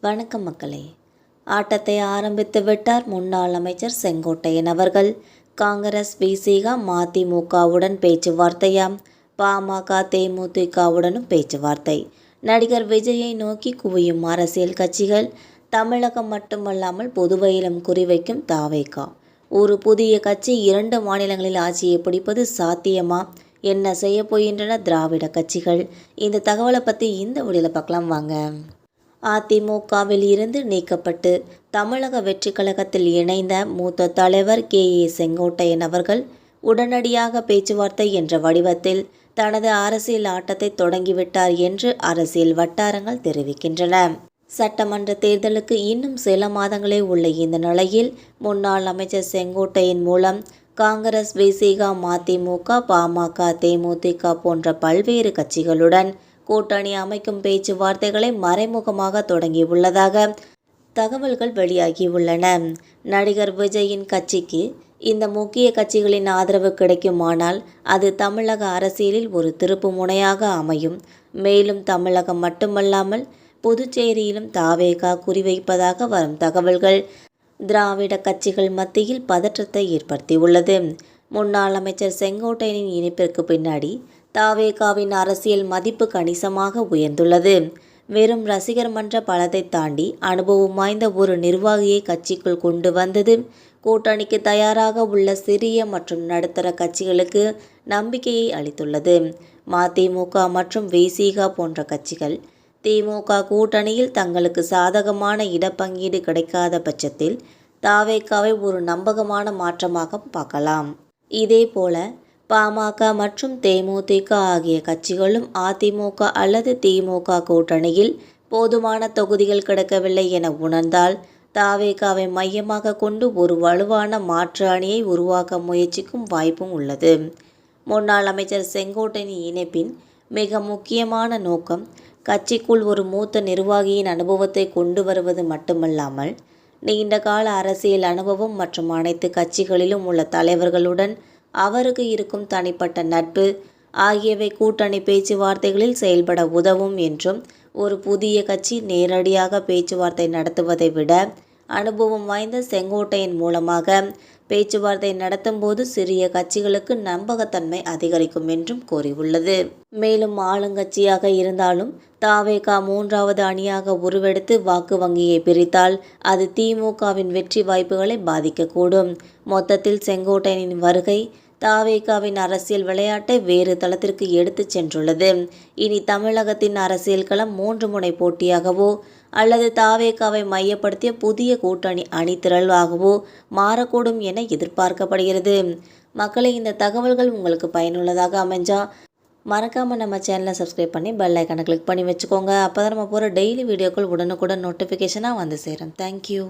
வணக்கம் மக்களே. ஆட்டத்தை ஆரம்பித்து விட்டார் முன்னாள் அமைச்சர் செங்கோட்டையன் அவர்கள். காங்கிரஸ் விசிக மதிமுகவுடன் பேச்சுவார்த்தையாம். பாமக தேமுதிகவுடனும் பேச்சுவார்த்தை. நடிகர் விஜயை நோக்கி குவியும் அரசியல் கட்சிகள். தமிழகம் மட்டுமல்லாமல் புதுவையிலும் குறிவைக்கும் தாவேகா. ஒரு புதிய கட்சி 2 மாநிலங்களில் ஆட்சியை பிடிப்பது சாத்தியமா? என்ன செய்ய போகின்றன திராவிட கட்சிகள்? இந்த தகவலை பற்றி இந்த வீடியோவில் பார்க்கலாம் வாங்க. அதிமுகவில் இருந்து நீக்கப்பட்டு தமிழக வெற்றி கழகத்தில் இணைந்த மூத்த தலைவர் KA செங்கோட்டையன் அவர்கள் உடனடியாக பேச்சுவார்த்தை என்ற வடிவத்தில் தனது அரசியல் ஆட்டத்தை தொடங்கிவிட்டார் என்று அரசியல் வட்டாரங்கள் தெரிவிக்கின்றன. சட்டமன்ற தேர்தலுக்கு இன்னும் சில மாதங்களே உள்ள இந்த நிலையில் முன்னாள் அமைச்சர் செங்கோட்டையன் மூலம் காங்கிரஸ் விசிக மதிமுக பாமக தேமுதிக போன்ற பல்வேறு கட்சிகளுடன் கூட்டணி அமைக்கும் பேச்சுவார்த்தைகளை மறைமுகமாக தொடங்கியுள்ளதாக தகவல்கள் வெளியாகியுள்ளன. நடிகர் விஜயின் கட்சிக்கு இந்த முக்கிய கட்சிகளின் ஆதரவு கிடைக்குமானால் அது தமிழக அரசியலில் ஒரு திருப்பு முனையாக அமையும். மேலும் தமிழகம் மட்டுமல்லாமல் புதுச்சேரியிலும் தாவேகா குறிவைப்பதாக வரும் தகவல்கள் திராவிட கட்சிகள் மத்தியில் பதற்றத்தை ஏற்படுத்தியுள்ளது. முன்னாள் அமைச்சர் செங்கோட்டையனின் இணைப்பிற்கு பின்னாடி தாவேகாவின் அரசியல் மதிப்பு கணிசமாக உயர்ந்துள்ளது. வெறும் ரசிகர் மன்ற பலத்தை தாண்டி அனுபவம் வாய்ந்த ஒரு நிர்வாகியை கட்சிக்குள் கொண்டு வந்தது கூட்டணிக்கு தயாராக உள்ள சிறிய மற்றும் நடுத்தர கட்சிகளுக்கு நம்பிக்கையை அளித்துள்ளது. மதிமுக மற்றும் விசிக போன்ற கட்சிகள் திமுக கூட்டணியில் தங்களுக்கு சாதகமான இடப்பங்கீடு கிடைக்காத பட்சத்தில் தாவேகாவை ஒரு நம்பகமான மாற்றமாக பார்க்கலாம். இதேபோல பாமக மற்றும் தேமுதிக ஆகிய கட்சிகளும் அதிமுக அல்லது திமுக கூட்டணியில் போதுமான தொகுதிகள் கிடைக்கவில்லை என உணர்ந்தால் தாவேகாவை மையமாக கொண்டு ஒரு வலுவான மாற்று அணியை உருவாக்க முயற்சிக்கும் வாய்ப்பும் உள்ளது. முன்னாள் அமைச்சர் செங்கோட்டையன் இணைப்பின் மிக முக்கியமான நோக்கம் கட்சிக்குள் ஒரு மூத்த நிர்வாகியின் அனுபவத்தை கொண்டு வருவது மட்டுமல்லாமல் நீண்டகால அரசியல் அனுபவம் மற்றும் அனைத்து கட்சிகளிலும் உள்ள தலைவர்களுடன் அவருக்கு இருக்கும் தனிப்பட்ட நட்பு ஆகியவை கூட்டணி பேச்சுவார்த்தைகளில் செயல்பட உதவும் என்றும், ஒரு புதிய கட்சி நேரடியாக பேச்சுவார்த்தை நடத்துவதை விட அனுபவம் வாய்ந்த செங்கோட்டையன் மூலமாக பேச்சுவார்த்தை நடத்தும் போது சிறிய கட்சிகளுக்கு நம்பகத்தன்மை அதிகரிக்கும் என்றும் கூறியுள்ளது. மேலும் ஆளுங்கட்சியாக இருந்தாலும் தாவேகா 3வது அணியாக உருவெடுத்து வாக்கு வங்கியை பிரித்தால் அது திமுகவின் வெற்றி வாய்ப்புகளை பாதிக்கக்கூடும். மொத்தத்தில் செங்கோட்டையனின் வருகை தாவேகாவின் அரசியல் விளையாட்டை வேறு தளத்திற்கு எடுத்து சென்றுள்ளது. இனி தமிழகத்தின் அரசியல் களம் 3 முனை போட்டியாகவோ அல்லது தாவேகாவை மையப்படுத்திய புதிய கூட்டணி அணிதிரளாகவோ மாறக்கூடும் என எதிர்பார்க்கப்படுகிறது. மக்களே, இந்த தகவல்கள் உங்களுக்கு பயனுள்ளதாக அமைஞ்சா மறக்காமல் நம்ம சேனலை சப்ஸ்கிரைப் பண்ணி பெல் ஐக்கானை கிளிக் பண்ணி வச்சுக்கோங்க. அப்போ தான் நம்ம போகிற டெய்லி வீடியோக்கள் உடனுக்குடன் நோட்டிஃபிகேஷனாக வந்து சேரும். தேங்க்யூ.